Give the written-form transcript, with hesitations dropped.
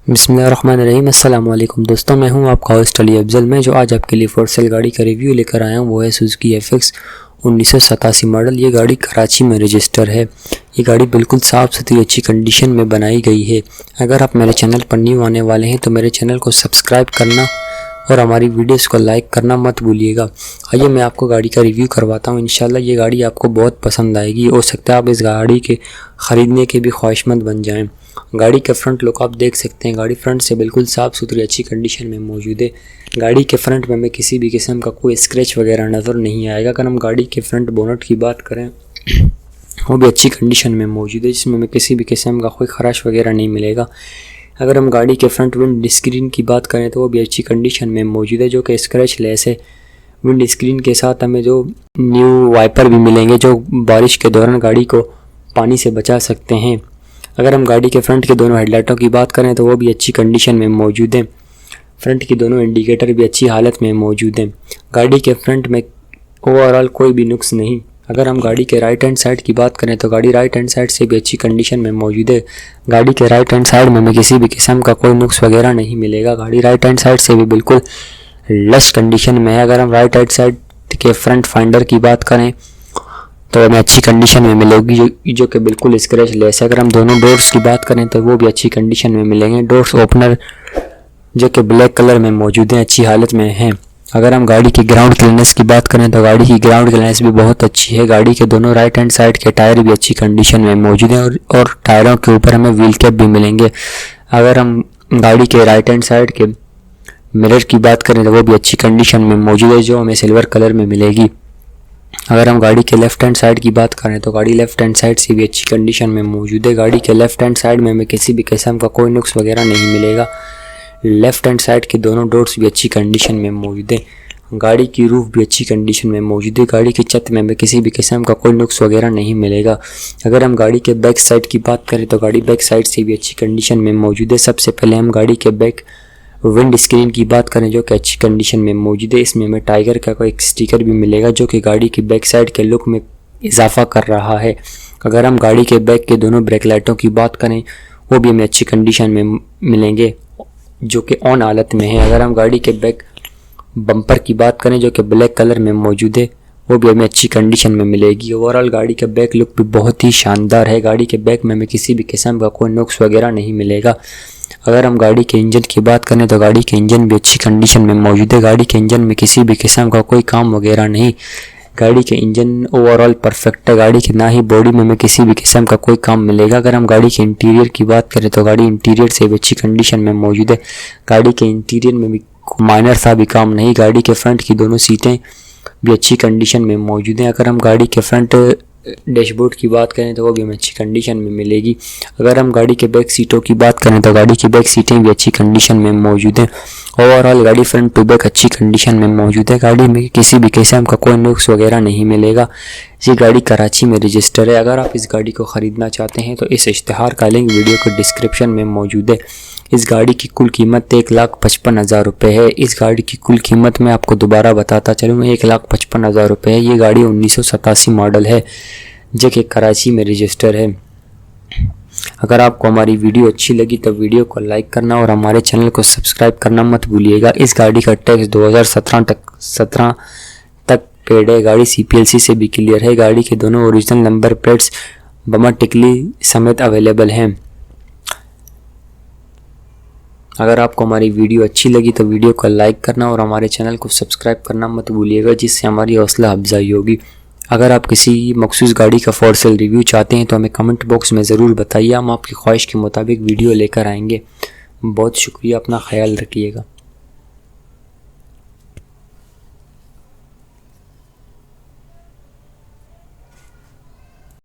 बिस्मिल्लाहिर्रहमानिर्रहीम। अस्सलाम.o.Alikum दोस्तों, मैं हूं आपका होस्ट अली अफजल। मैं जो आज आपके लिए फॉर सेल गाड़ी का रिव्यू लेकर आया हूं वो है सुजुकी FX 1987 मॉडल। ये गाड़ी कराची में रजिस्टर है। ये गाड़ी बिल्कुल साफ़ सुथरी अच्छी कंडीशन में बनाई गई है। अगर आप मेरे चैनल पर न्यू आने वाले हैं तो मेरे चैनल को सब्सक्राइब करना और हमारी वीडियोस को लाइक करना मत भूलिएगा। आइए मैं आपको गाड़ी का रिव्यू करवाता हूं। इंशाल्लाह ये गाड़ी आपको बहुत पसंद आएगी। हो सकता है आप इस गाड़ी के ख़रीदने के भी ख्वाहिशमंद बन जाएं। गाड़ी के फ्रंट लुक आप देख सकते हैं। गाड़ी फ्रंट से बिल्कुल साफ़ सुथरी अच्छी कंडीशन में मौजूद है। गाड़ी के फ्रंट में हमें किसी भी किस्म का कोई स्क्रैच वगैरह नज़र नहीं आएगा। अगर हम गाड़ी के फ्रंट बोनट की बात करें वो भी अच्छी कंडीशन में मौजूद है, जिसमें हमें किसी भी किस्म का कोई खराश वगैरह नहीं मिलेगा। अगर हम गाड़ी के फ्रंट विंड स्क्रीन की बात करें तो वो भी अच्छी कंडीशन में मौजूद है, जो कि स्क्रैच लेस है। विंड स्क्रीन के साथ हमें जो न्यू वाइपर भी मिलेंगे जो बारिश के दौरान गाड़ी को पानी से बचा सकते हैं। अगर हम गाड़ी के फ्रंट के दोनों हेडलाइटों की बात करें तो वो भी अच्छी कंडीशन में मौजूद हैं। फ्रंट की दोनों इंडिकेटर भी अच्छी हालत में मौजूद हैं। गाड़ी के फ्रंट में ओवरऑल कोई भी नुक्स नहीं। अगर हम गाड़ी के राइट हैंड साइड की बात करें तो गाड़ी राइट हैंड साइड से भी अच्छी कंडीशन में मौजूद है। गाड़ी के राइट हैंड साइड में हमें किसी भी किस्म का कोई नुक्स वगैरह नहीं मिलेगा। गाड़ी राइट हैंड साइड से भी बिल्कुल लश कंडीशन में है। अगर हम राइट हैंड साइड के फ्रंट फाइंडर की बात करें तो हमें अच्छी कंडीशन में मिलेगी, जो कि बिल्कुल स्क्रैच लेस है। अगर हम दोनों डोर्स की बात करें तो वो भी अच्छी कंडीशन में मिलेंगे। डोर्स ओपनर जो कि ब्लैक कलर में मौजूद हैं, अच्छी हालत में हैं। अगर हम गाड़ी की ग्राउंड क्लीयरेंस की बात करें तो गाड़ी की ग्राउंड क्लीयरेंस भी बहुत अच्छी है। गाड़ी के दोनों राइट हैंड साइड के टायर भी अच्छी कंडीशन में मौजूद हैं और टायरों के ऊपर हमें व्हील कैप भी मिलेंगे। अगर हम गाड़ी के राइट हैंड साइड के मिरर की बात करें तो वो भी अच्छी कंडीशन में मौजूद है, जो हमें सिल्वर कलर में मिलेगी। अगर हम गाड़ी के लेफ्ट हैंड साइड की बात करें तो गाड़ी लेफ्ट हैंड साइड से भी अच्छी कंडीशन में मौजूद है। गाड़ी के लेफ्ट हैंड साइड में हमें किसी भी किस्म का कोई नुक्स वगैरह नहीं मिलेगा। लेफ्ट हैंड साइड के दोनों डोर्स भी अच्छी कंडीशन में मौजूद है। गाड़ी की रूफ भी अच्छी कंडीशन में मौजूद है। गाड़ी की छत में हमें किसी भी किस्म का कोई नुक्स वगैरह नहीं मिलेगा। अगर हम गाड़ी के बैक साइड की बात करें तो गाड़ी बैक साइड से भी अच्छी कंडीशन में मौजूद है। सबसे पहले हम गाड़ी के बैक विंड स्क्रीन की बात करें जो कि अच्छी कंडीशन में मौजूद है। इसमें हमें टाइगर का कोई स्टिकर भी मिलेगा जो कि गाड़ी की बैक साइड के लुक में इजाफा कर रहा है। अगर हम गाड़ी के बैक के दोनों ब्रेक लाइटों की बात करें वो भी हमें अच्छी कंडीशन में मिलेंगे, जो कि ऑन हालत में है। अगर हम गाड़ी के बैक बम्पर की बात करें जो कि ब्लैक कलर में मौजूद है वो भी हमें अच्छी कंडीशन में मिलेगी। ओवरऑल गाड़ी का बैक लुक भी बहुत ही शानदार है। गाड़ी के बैक में हमें किसी भी किस्म का कोई नुक्स वगैरह नहीं मिलेगा। अगर हम गाड़ी के इंजन की बात करें तो गाड़ी के इंजन भी अच्छी कंडीशन में मौजूद है। गाड़ी के इंजन में किसी भी किस्म का कोई काम वगैरह नहीं। गाड़ी के इंजन ओवरऑल परफेक्ट है। गाड़ी की ना ही बॉडी में हमें किसी भी किस्म का कोई काम मिलेगा। अगर हम गाड़ी के इंटीरियर की बात करें तो गाड़ी इंटीरियर से भी अच्छी कंडीशन में मौजूद है। गाड़ी के इंटीरियर में भी माइनर सा भी काम नहीं। गाड़ी के फ्रंट की दोनों सीटें भी अच्छी कंडीशन में मौजूद हैं। अगर हम गाड़ी के फ्रंट डैशबोर्ड की बात करें तो वो भी हमें अच्छी कंडीशन में मिलेगी। अगर हम गाड़ी के बैक सीटों की बात करें तो गाड़ी की बैक सीटें भी अच्छी कंडीशन में मौजूद हैं। ओवरऑल गाड़ी फ्रंट टू बैक अच्छी कंडीशन में मौजूद है। गाड़ी में किसी भी किस्म का कोई नुक्स वगैरह नहीं मिलेगा। ये गाड़ी कराची में रजिस्टर है। अगर आप इस गाड़ी को ख़रीदना चाहते हैं तो इस इश्तिहार का लिंक वीडियो के डिस्क्रिप्शन में मौजूद है। इस गाड़ी की कुल कीमत 1,55,000 रुपये है। इस गाड़ी की कुल कीमत मैं आपको दोबारा बताता चलूँ 1,55,000 रुपये है। ये गाड़ी 1987 मॉडल है जो कि कराची में रजिस्टर है। अगर आपको हमारी वीडियो अच्छी लगी तो वीडियो को लाइक करना और हमारे चैनल को सब्सक्राइब करना मत भूलिएगा। इस गाड़ी का टैक्स 2017 तक पेड है। गाड़ी C.p.l.c से भी क्लियर है। गाड़ी के दोनों ओरिजिनल नंबर प्लेट्स बम्पर टिकली समेत अवेलेबल हैं। अगर आपको हमारी वीडियो अच्छी लगी तो वीडियो को लाइक करना और हमारे चैनल को सब्सक्राइब करना मत भूलिएगा, जिससे हमारी हौसला अफजाई होगी। अगर आप किसी मखसूस गाड़ी का फॉर सेल रिव्यू चाहते हैं तो हमें कमेंट बॉक्स में ज़रूर बताइए। हम आपकी ख्वाहिश के मुताबिक वीडियो लेकर आएंगे। बहुत शुक्रिया, अपना ख्याल रखिएगा।